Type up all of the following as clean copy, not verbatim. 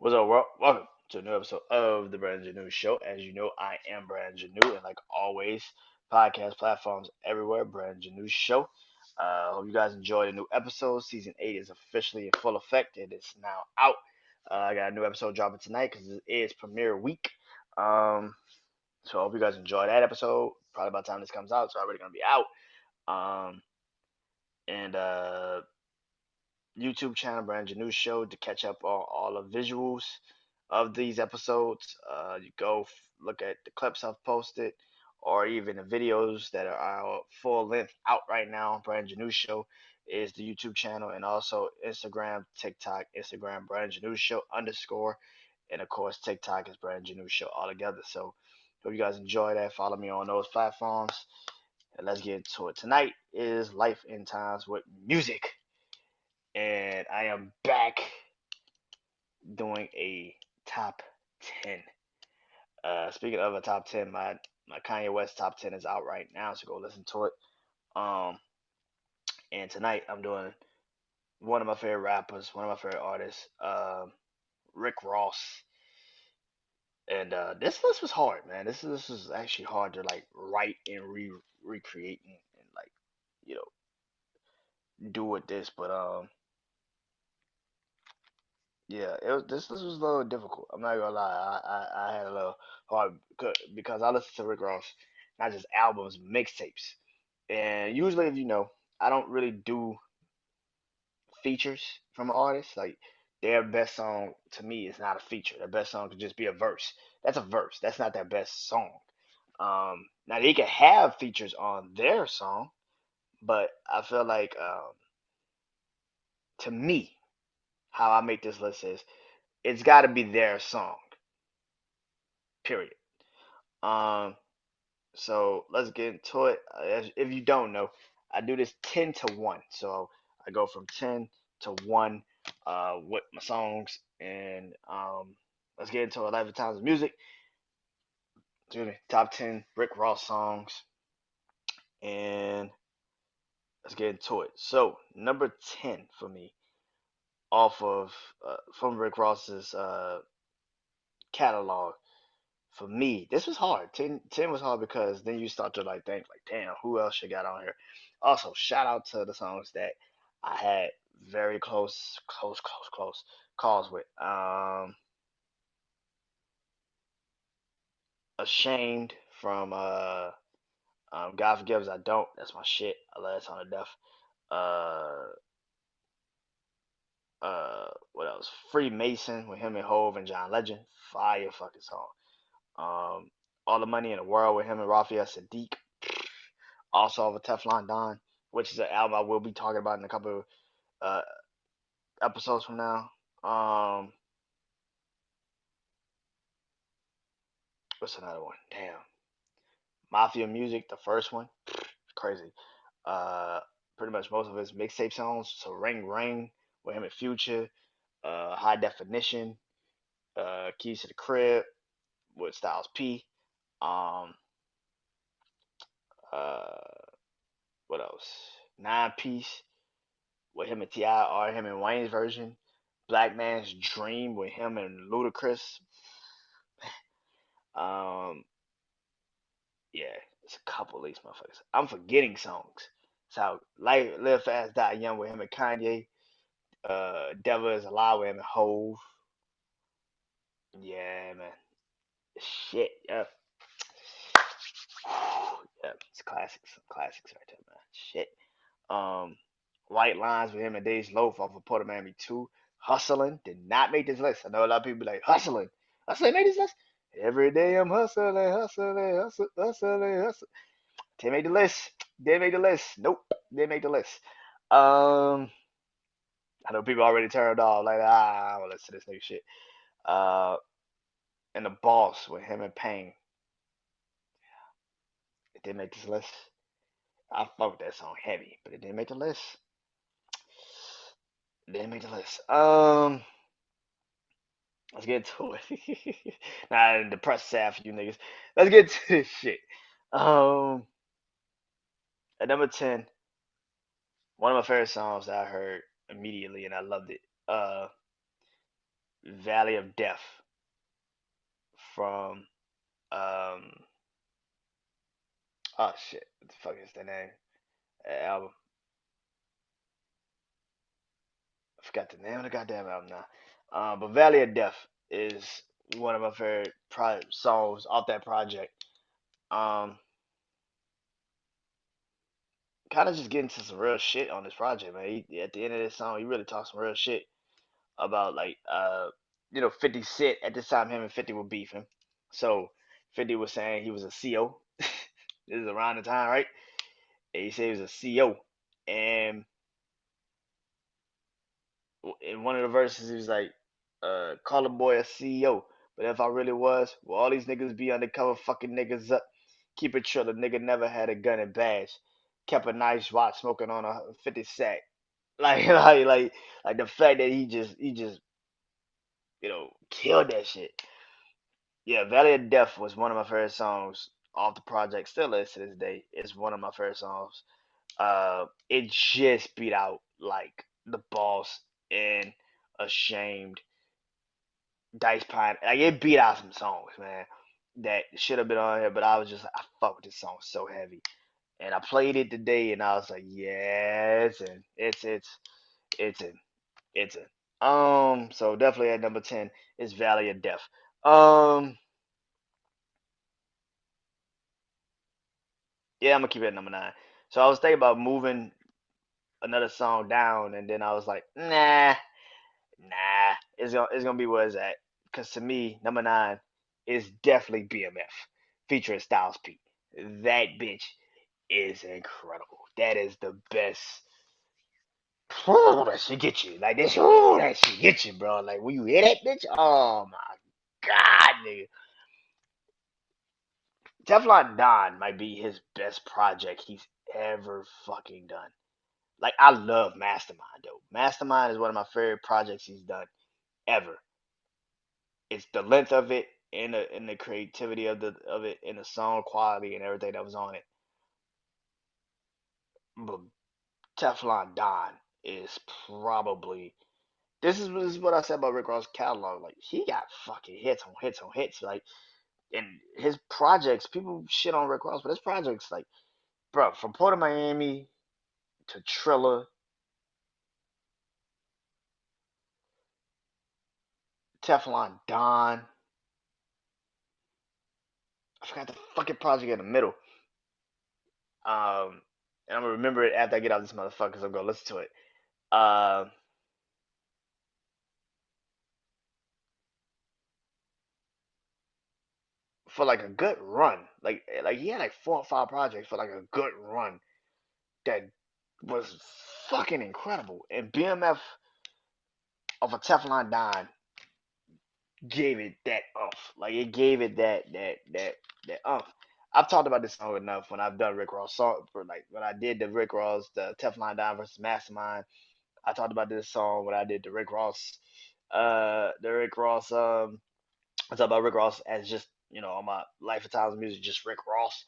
What's up, world? Welcome to a new episode of the BrandonJaneauShow. As you know, I am Brandon Janeau, and like always, podcast platforms everywhere, BrandonJaneauShow. Hope you guys enjoyed the new episode. Season 8 is officially in full effect. It is now out. I got a new episode dropping tonight because it is premiere week. So I hope you guys enjoy that episode. Probably by the time this comes out, it's already going to be out. And YouTube channel, Brandon Janeau Show, to catch up on all the visuals of these episodes. You go look at the clips I've posted, or even the videos that are out full length out right now. Brandon Janeau Show is the YouTube channel, and also Instagram, TikTok, Instagram, Brandon Janeau Show underscore, and of course TikTok is Brandon Janeau Show all together. So hope you guys enjoy that. Follow me on those platforms, and let's get into it. Tonight is Life in Times with Music, and I am back doing a top 10. Speaking of a top 10, my Kanye West top 10 is out right now, so go listen to it. Um, and tonight I'm doing one of my favorite rappers, one of my favorite artists, Rick Ross. And this list was hard, man. This was actually hard to like write and recreate and like you do with this, but yeah, this was a little difficult. I'm not gonna lie. I had a little hard because I listen to Rick Ross, not just albums, mixtapes. And usually, if you know, I don't really do features from an artist. Like their best song to me is not a feature. Their best song could just be a verse. That's a verse. That's not their best song. Now they can have features on their song, but I feel like to me, how I make this list is it's got to be their song. Period. Um, So let's get into it. If you don't know, I do this 10 to 1. So I go from 10 to 1 with my songs. And let's get into a life of times of music. Excuse me, top 10 Rick Ross songs. And let's get into it. So, number 10 for me, off of from Rick Ross's catalog. For me, this was hard. Ten was hard because then you start to like think like, damn, who else you got on here? Also, shout out to the songs that I had very close calls with. Ashamed from God Forgives I Don't. That's my shit. I love that song to death. Uh, what else? Freemason with him and Hove and John Legend. Fire fucking song. All the Money in the World with him and Raphael Sadiq. Also of a Teflon Don, which is an album I will be talking about in a couple of uh, episodes from now. What's another one? Damn. Mafia Music, the first one. Crazy. Uh, Pretty much most of his mixtape songs. So Ring Ring with him and Future. High Definition. Keys to the Crib with Styles P. Um, uh, what else? Nine Piece with him and T.I. or him and Wayne's version. Black Man's Dream with him and Ludacris. Um, yeah, it's a couple of these motherfuckers. I'm forgetting songs. So Live Fast, Die Young with him and Kanye. Devil is Alive with him and Hove. Yeah, man. Shit, yeah. Yeah, it's classics. Some classics right there, man. Shit. Um, White Lines with him and Days Loaf off of Port of Miami 2. Hustling did not make this list. I know a lot of people be like, Hustling. Hustling made this list. Every day I'm hustling. Didn't make the list. Didn't make the list. Nope. Didn't make the list. Um, I know people already turned off. Like, I don't listen to this nigga shit. Uh, and the Boss with him and Payne. It didn't make this list. I fuck with that song heavy, but it didn't make the list. It didn't make the list. Let's get to it. Nah, depressed sad for you niggas. Let's get to this shit. Um, at number 10, one of my favorite songs that I heard immediately and I loved it. Valley of Death from oh shit, what the fuck is the name? Album. I forgot the name of the goddamn album now. But Valley of Death is one of my favorite songs off that project. Um, Kind of just getting to some real shit on this project, man. At the end of this song, he really talks some real shit about like 50 Cent at this time. Him and 50 were beefing, so 50 was saying he was a CO. This is around the time, right? And he said he was a CO, and in one of the verses, he was like, call a boy a CEO. But if I really was, well, all these niggas be undercover fucking niggas up. Keep it chill. The nigga never had a gun and badge. Kept a nice watch smoking on a 50 sack. Like, like the fact that he just, killed that shit. Yeah, Valley of Death was one of my favorite songs off the project. Still is to this day. It's one of my favorite songs. It just beat out like the boss and Ashamed, Dice Pine. Like it beat out some songs, man, that should have been on here. But I was just I fuck with this song so heavy, and I played it today, and I was like, yeah, it's in, it's in. So definitely at number 10 is Valley of Death. Um, yeah, I'm gonna keep it at number 9. So I was thinking about moving another song down, and then I was like, nah, it's gonna be where it's at. Cause to me, number 9 is definitely BMF featuring Styles P. That bitch is incredible. That is the best. That shit get you like this. That shit get you, bro. Like when you hear that bitch, oh my god, nigga. Teflon Don might be his best project he's ever fucking done. Like I love Mastermind though. Mastermind is one of my favorite projects he's done ever. It's the length of it and the creativity of it and the song quality and everything that was on it. But Teflon Don is probably this is what I said about Rick Ross' catalog. Like he got fucking hits on hits on hits. Like and his projects, people shit on Rick Ross, but his projects like bro, from Port of Miami to Triller, Teflon Don. I forgot the fucking project in the middle. And I'm gonna remember it after I get out of this motherfucker, so I'm gonna listen to it. Uh, for like a good run, like he had like 4 or 5 projects for like a good run that was fucking incredible. And BMF of a Teflon Don gave it that umph. Like it gave it that umph. I've talked about this song enough when I've done Rick Ross song for like when I did the Rick Ross the Teflon Don versus Mastermind. I talked about this song when I did the Rick Ross I talk about Rick Ross as just on my Life of Times music, just Rick Ross.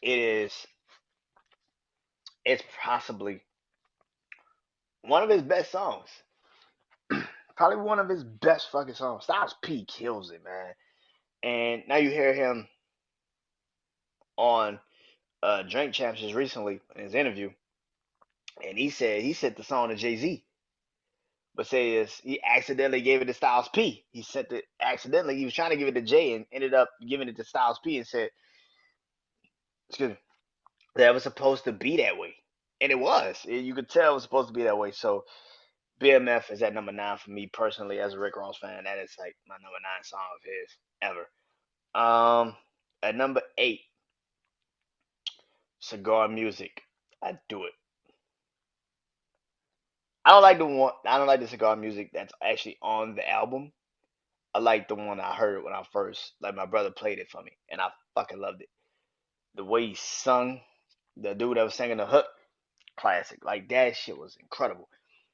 It is it's possibly one of his best songs. Probably one of his best fucking songs. Styles P kills it, man. And now you hear him on Drink Champs just recently in his interview, and he said he sent the song to Jay Z, but says he accidentally gave it to Styles P. He sent it accidentally. He was trying to give it to Jay and ended up giving it to Styles P and said, "Excuse me, that was supposed to be that way," and it was. You could tell it was supposed to be that way. So BMF is at number 9 for me personally as a Rick Ross fan. That is like my number 9 song of his ever. At number 8, Cigar Music. I do it. I don't like the cigar music that's actually on the album. I like the one I heard when I first like my brother played it for me and I fucking loved it. The way he sung, the dude that was singing the hook, classic. Like that shit was incredible.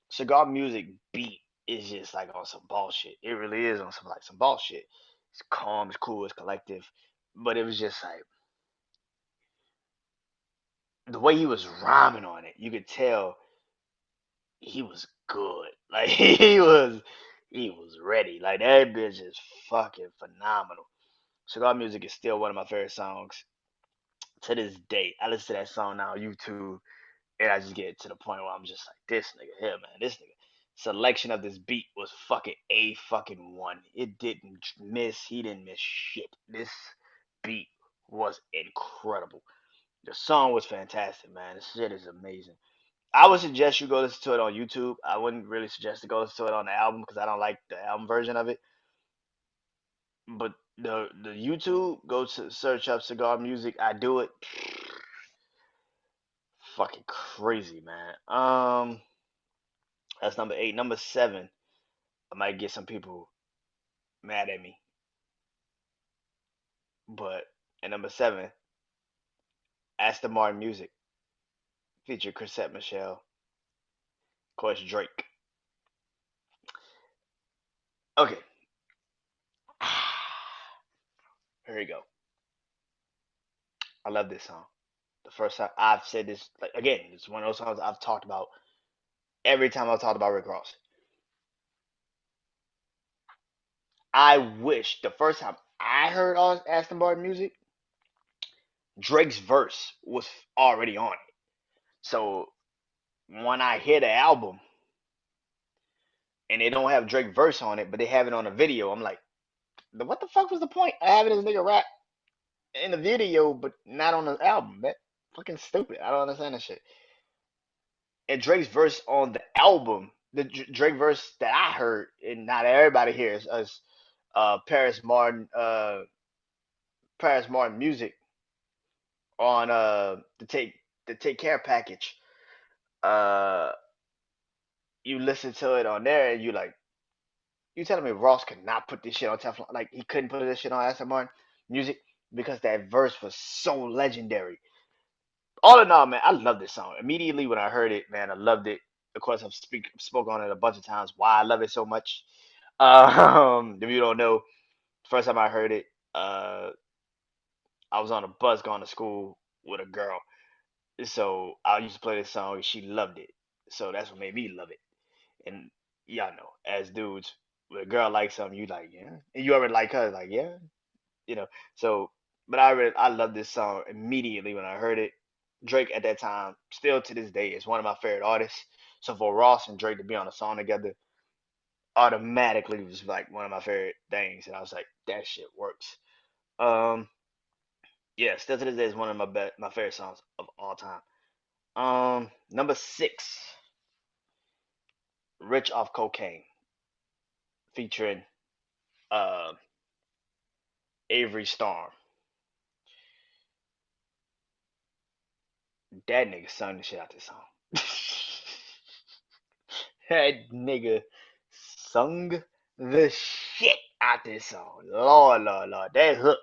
Cigar music beat is just like on some bullshit. It really is on some bullshit. It's calm, it's cool, it's collective. But it was just like the way he was rhyming on it, you could tell he was good. Like he was ready. Like that bitch is fucking phenomenal. Cigar Music is still one of my favorite songs to this day. I listen to that song now on YouTube, and I just get to the point where I'm just like, this nigga here, man, this nigga. Selection of this beat was fucking a fucking one. It didn't miss. He didn't miss shit. This beat was incredible. The song was fantastic, man. This shit is amazing. I would suggest you go listen to it on YouTube. I wouldn't really suggest to go listen to it on the album because I don't like the album version of it. But the YouTube, go to search up Cigar Music. I do it. Fucking crazy, man. That's number 8. Number 7, I might get some people mad at me, but at number 7, Aston Martin Music featured Chrisette Michelle, of course Drake. Okay, here we go. I love this song. The first time I've said this, like again, it's one of those songs I've talked about every time I've talked about Rick Ross. I wish the first time I heard Aston Martin Music, Drake's verse was already on it. So when I hear the album and they don't have Drake verse on it, but they have it on a video, I'm like, what the fuck was the point of having this nigga rap in the video but not on the album? That fucking stupid. I don't understand that shit. And Drake's verse on the album, the Drake verse that I heard, and not everybody hears, is Paris Martin, Paris Martin music on the Take Care package. Uh, you listen to it on there, and you telling me Ross could not put this shit on Teflon? Like he couldn't put this shit on Aston Martin music because that verse was so legendary. All in all, man, I love this song. Immediately when I heard it, man, I loved it. Of course, I've spoke on it a bunch of times. Why I love it so much. If you don't know, first time I heard it, uh, I was on a bus going to school with a girl. So I used to play this song and she loved it. So that's what made me love it. And y'all know, as dudes, when a girl likes something, you like, yeah. And you already like her, like, yeah. You know. So but I love this song immediately when I heard it. Drake at that time, still to this day, is one of my favorite artists. So for Ross and Drake to be on a song together automatically was like one of my favorite things. And I was like, that shit works. Um yeah, still to this day is one of my favorite songs of all time. Number 6, Rich Off Cocaine, featuring uh Avery Storm. That nigga sung the shit out this song. That nigga sung the shit out this song. Lord, Lord, Lord. That hook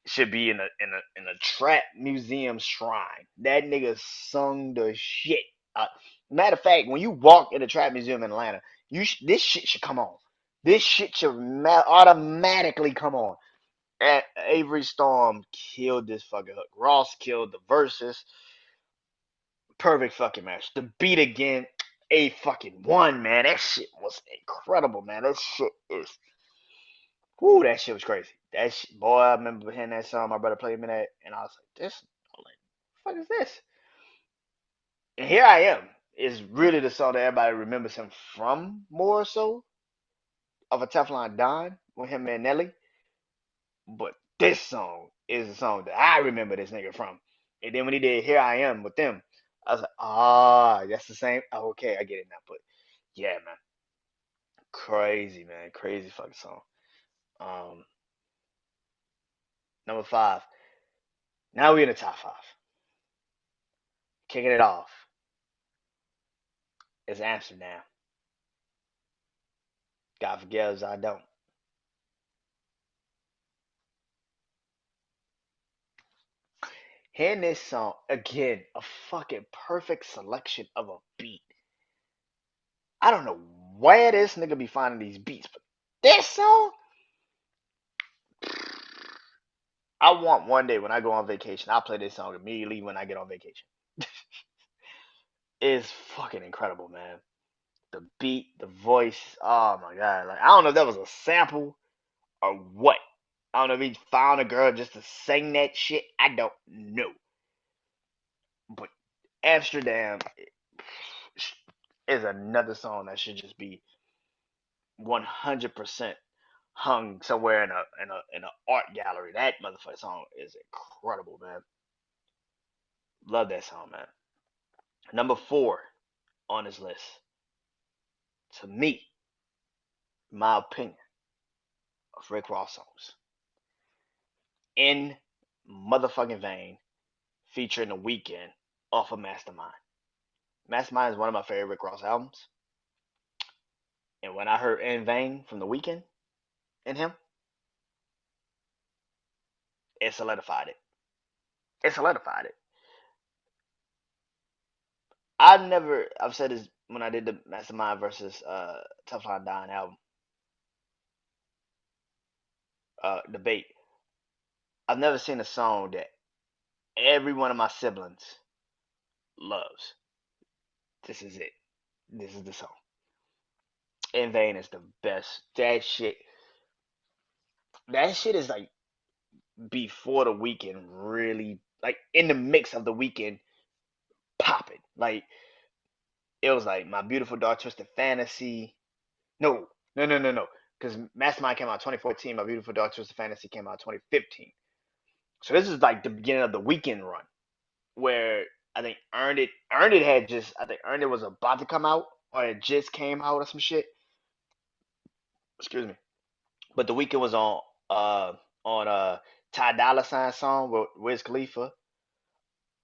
should be in a trap museum shrine. That nigga sung the shit. Matter of fact, when you walk in a trap museum in Atlanta, this shit should come on. This shit should automatically come on. Avery Storm killed this fucking hook. Ross killed the verses. Perfect fucking match. The beat again, a fucking one, man. That shit was incredible, man. That shit is. Whoo, that shit was crazy. That shit, boy, I remember hearing that song. My brother played me that, and I was like, this, I'm like, what the fuck is this? And here I am. Is really the song that everybody remembers him from more so of a Teflon Don with him and Nelly. But this song is the song that I remember this nigga from. And then when he did Here I Am with them, I was like, that's the same. Oh, okay, I get it now. But yeah, man. Crazy, man. Crazy fucking song. Um, Number 5. Now we're in the top 5. Kicking it off is Amsterdam. God forgives, I don't. Hearing this song again, a fucking perfect selection of a beat. I don't know where this nigga be finding these beats, but this song, I want one day when I go on vacation, I'll play this song immediately when I get on vacation. It's fucking incredible, man. The beat, the voice. Oh my god! Like I don't know if that was a sample or what. I don't know if he found a girl just to sing that shit. I don't know. But Amsterdam is another song that should just be 100% hung somewhere in a art gallery. That motherfucking song is incredible, man. Love that song, man. Number 4 on this list, to me, my opinion of Rick Ross songs, In Motherfucking Vain, featuring The Weeknd off of Mastermind. Mastermind is one of my favorite Rick Ross albums, and when I heard In Vain from The Weeknd and him, it solidified it. It solidified it. I've said this when I did the Mastermind versus Tough Line Dying album debate. I've never seen a song that every one of my siblings loves. This is it. This is the song. In Vain is the best. That shit is like before The Weeknd really, like in the mix of The Weeknd popping. Like it was like My Beautiful Dark Twisted Fantasy. No, no, no, no, no. Because Mastermind came out 2014. My Beautiful Dark Twisted Fantasy came out 2015. So this is like the beginning of The Weeknd run, where I think Earned It was about to come out or it just came out or some shit. Excuse me. But The Weeknd was on Ty Dolla Sign song with Wiz Khalifa,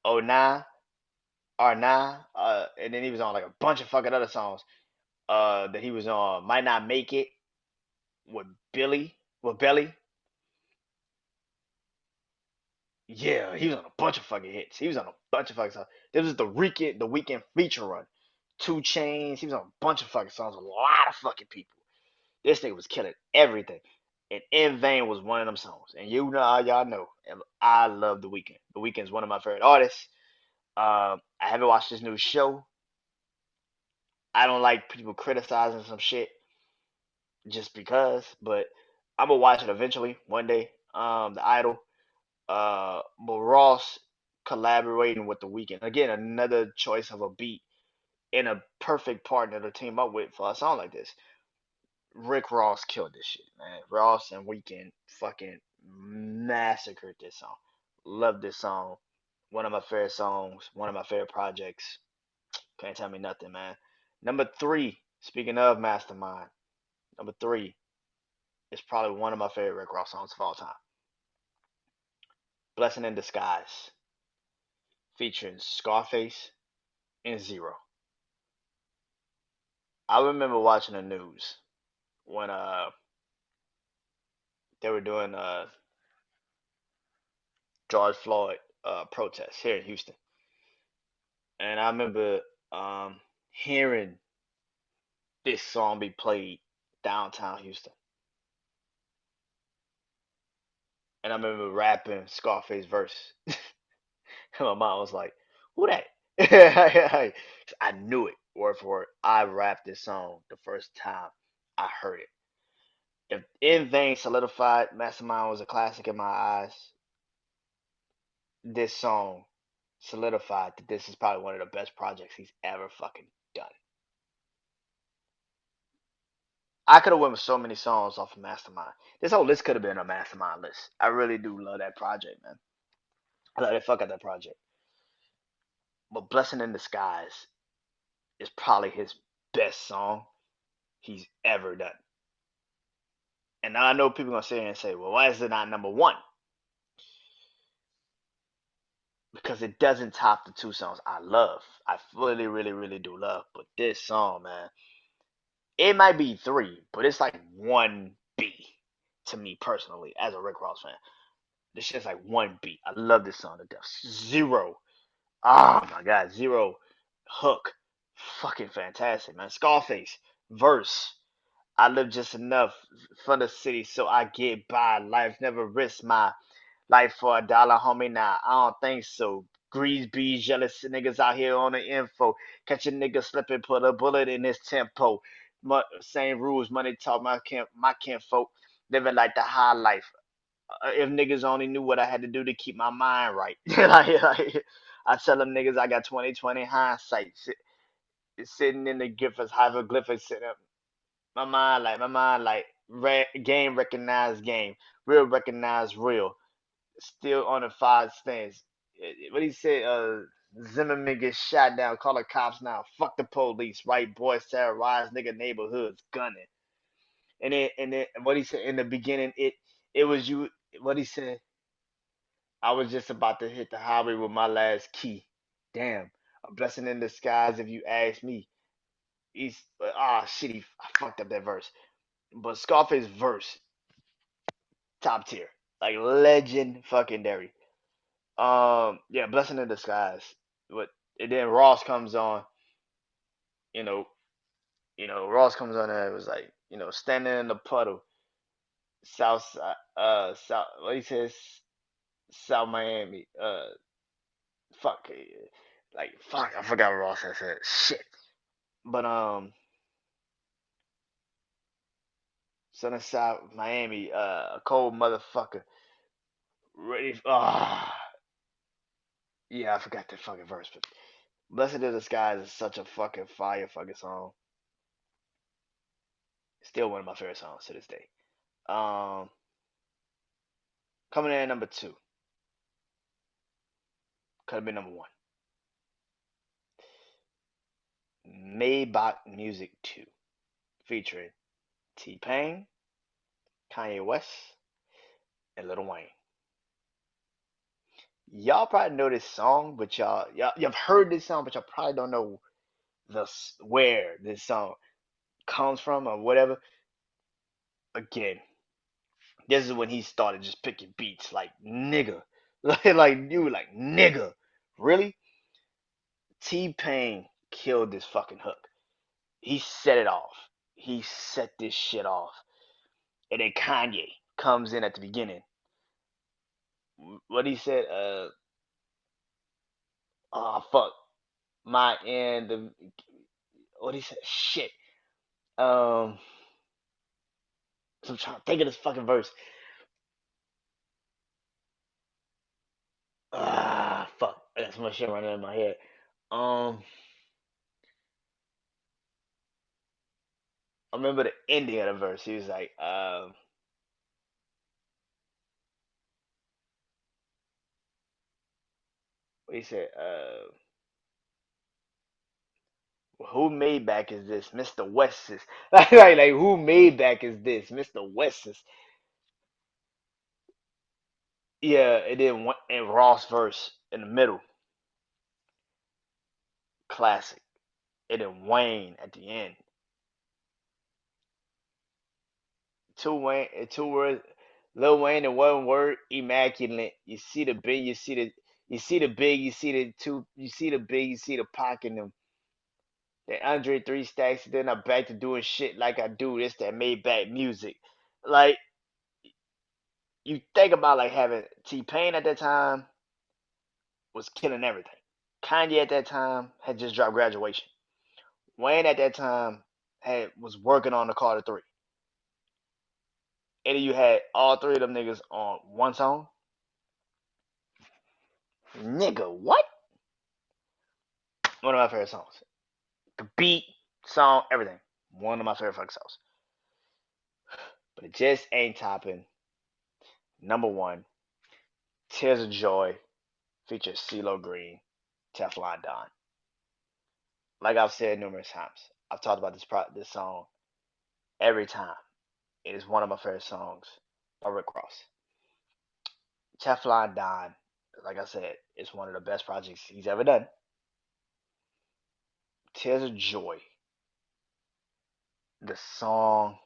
Oh Nah, R9, and then he was on like a bunch of fucking other songs. That he was on Might Not Make It with Belly. Yeah, he was on a bunch of fucking hits. He was on a bunch of fucking songs. This was the Weeknd feature run. 2 Chainz. He was on a bunch of fucking songs. A lot of fucking people. This nigga was killing everything. And In Vain was one of them songs. And you know, y'all know, I love The Weeknd. The Weeknd's one of my favorite artists. I haven't watched his new show. I don't like people criticizing some shit just because, but I'm gonna watch it eventually one day. The Idol. But Ross collaborating with The Weeknd again, another choice of a beat and a perfect partner to team up with for a song like this. Rick Ross killed this shit, man. Ross and Weeknd fucking massacred this song. Love this song. One of my favorite songs. One of my favorite projects. Can't tell me nothing, man. Number 3. Speaking of Mastermind, number 3 is probably one of my favorite Rick Ross songs of all time. Blessing in Disguise, featuring Scarface and Zero. I remember watching the news when they were doing George Floyd protests here in Houston, and I remember hearing this song be played downtown Houston, and I remember rapping Scarface verse. And my mom was like, "Who that?" I knew it word for word. I rapped this song the first time I heard it. If In Vain solidified, Mastermind was a classic in my eyes. This song solidified that this is probably one of the best projects he's ever fucking done. I could have went with so many songs off of Mastermind. This whole list could have been a Mastermind list. I really do love that project, man. I love the fuck out that project. But Blessing in Disguise is probably his best song he's ever done. And now I know people are gonna sit here and say, well, why is it not number 1? Because it doesn't top the 2 songs I love. I really, really, really do love. But this song, man, it might be 3, but it's like 1B to me personally as a Rick Ross fan. This shit's like 1B. I love this song to death. Zero. Oh my god, Zero hook. Fucking fantastic, man. Scarface verse. I live just enough for the city so I get by. Life never risks my Life for $1, homie. Nah, I don't think so. Grease bees, jealous niggas out here on the info. Catch a nigga slipping, put a bullet in his tempo. Same rules, money talk. My camp folk living like the high life. If niggas only knew what I had to do to keep my mind right. I tell them niggas I got 20/20 hindsight. Sitting in the glyphs, hieroglyphics, sitting up. My mind like game recognized game, real recognized real. Still on the five stands. What he said? Zimmerman gets shot down. Call the cops now. Fuck the police. White boys terrorize nigga neighborhoods, gunning. And then what he said in the beginning, it was you. What he said? I was just about to hit the highway with my last key. Damn, a blessing in disguise if you ask me. He's shit. I fucked up that verse. But Scarface verse, top tier, like legend fucking dairy. Yeah, blessing in disguise. But and then Ross comes on. You know, Ross comes on and it was like, standing in the puddle, South, South. What he says, South Miami. Fuck, like fuck. I forgot what Ross had said. Shit. But Southern South Miami, a cold motherfucker. Ready? Yeah, I forgot that fucking verse, but Blessed in Disguise is such a fucking fire fucking song. Still one of my favorite songs to this day. Um, Coming in at number two, could have been number one. Maybach Music 2, featuring T Pain, Kanye West, and Lil Wayne. Y'all probably know this song, but you've heard this song, but y'all probably don't know where this song comes from or whatever. Again, this is when he started just picking beats like nigga, like you like nigga, really? T Pain killed this fucking hook. He set it off. He set this shit off, and then Kanye comes in at the beginning. What he said? Oh fuck, my end. What he said? Shit. Um, so I'm trying to think of this fucking verse. Fuck. I got so much shit running in my head. Um, I remember the ending of the verse. He was like, what he said? Who made back is this? Mr. West is like who made back is this? Mr. West is yeah. And then and Ross verse in the middle, classic. And then Wayne at the end. Two words. Lil Wayne in one word, immaculate. You see the big, you see the big, you see the two, you see the big, you see the pocket in them. Then Andre three stacks, then I'm back to doing shit like I do this that made back music. Like you think about like having T Pain at that time was killing everything. Kanye at that time had just dropped Graduation. Wayne at that time was working on the Carter Three. And then you had all three of them niggas on one song. Nigga, what? One of my favorite songs. The beat, song, everything. One of my favorite fucking songs. But it just ain't topping. Number one, Tears of Joy features CeeLo Green, Teflon Don. Like I've said numerous times, I've talked about this song every time. It is one of my favorite songs by Rick Ross. Teflon Don, like I said, is one of the best projects he's ever done. Tears of Joy, the song,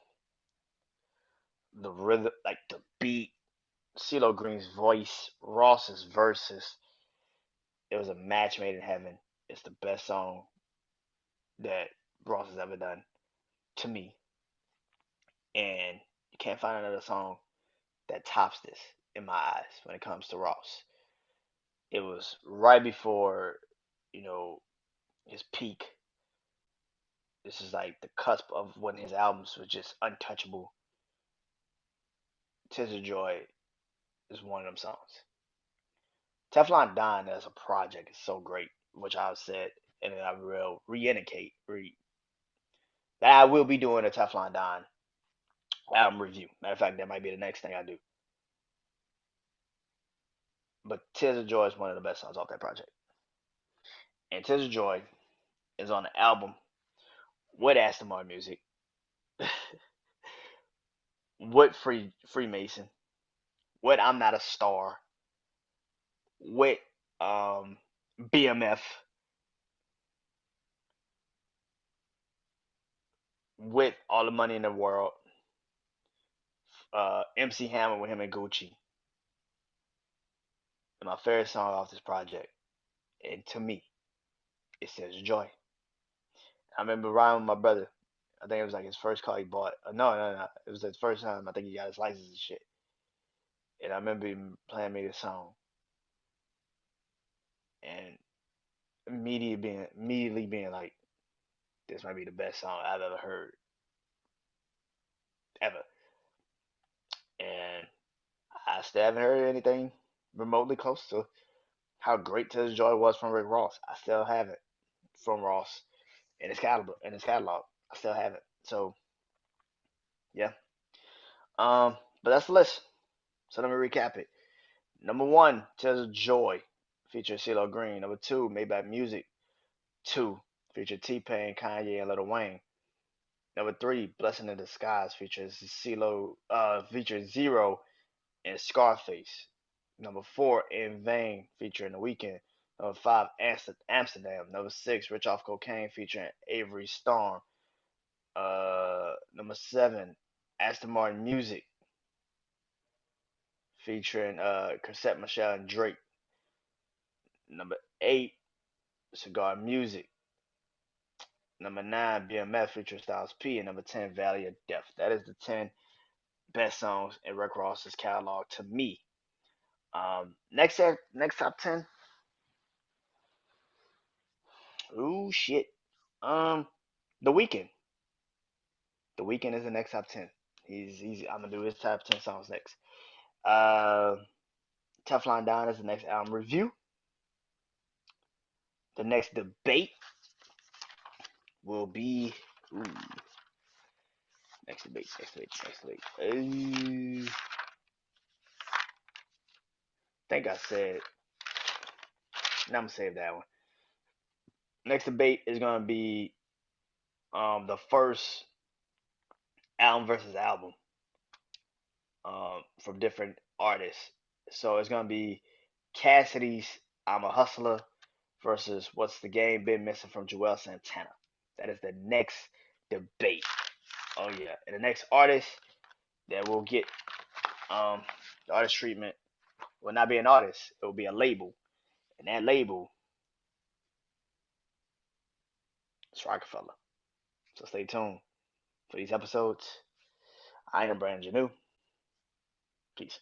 the rhythm, like the beat, CeeLo Green's voice, Ross's verses. It was a match made in heaven. It's the best song that Ross has ever done to me. And you can't find another song that tops this. in my eyes when it comes to Ross. It was right before, you know, his peak. This is like the cusp of when his albums were just untouchable. Tears of Joy is one of them songs. Teflon Don as a project is so great, which I've said, and then I will that I will be doing a Teflon Don album review. Matter of fact, that might be the next thing I do. But Tears of Joy is one of the best songs off that project. And Tears of Joy is on the album with Aston Martin music, with Freemason, with I'm Not a Star, with BMF, with All the Money in the World, MC Hammer with him and Gucci. And my favorite song off this project, and to me, it says Joy. I remember riding with my brother. I think it was like his first car he bought. No. It was his first time. I think he got his license and shit. And I remember him playing me this song, and immediately being like, this might be the best song I've ever heard, ever. And I still haven't heard anything remotely close to how great Tears of Joy was from Rick Ross. I still have it from Ross in his catalog. I still have it. So yeah. But that's the list. So let me recap it. Number one, Tears of Joy, featuring CeeLo Green. Number two, Maybach Music 2, featured T-Pain, Kanye, and Lil Wayne. Number three, Blessing in Disguise, featured Zero and Scarface. Number four, In Vain, featuring The Weeknd. Number five, Amsterdam. Number six, Rich Off Cocaine, featuring Avery Storm. Number seven, Aston Martin Music, featuring Cassette Michelle and Drake. Number eight, Cigar Music. Number nine, BMF featuring Styles P. And number 10, Valley of Death. That is the 10 best songs in Rick Ross's catalog to me. Next top 10. Ooh, shit. The Weeknd. The Weeknd is the next top 10. I'm gonna do his top 10 songs next. Uh, Teflon Don is the next album review. The next debate will be next debate. I think I said. Now I'm gonna save that one. Next debate is gonna be the first album versus album from different artists. So it's gonna be Cassidy's "I'm a Hustler" versus "What's the Game Been Missing" from Joel Santana. That is the next debate. Oh yeah, and the next artist that will get the artist treatment will not be an artist. It will be a label, and that label is Rockefeller. So stay tuned for these episodes. I am Brandon Janeau. Peace.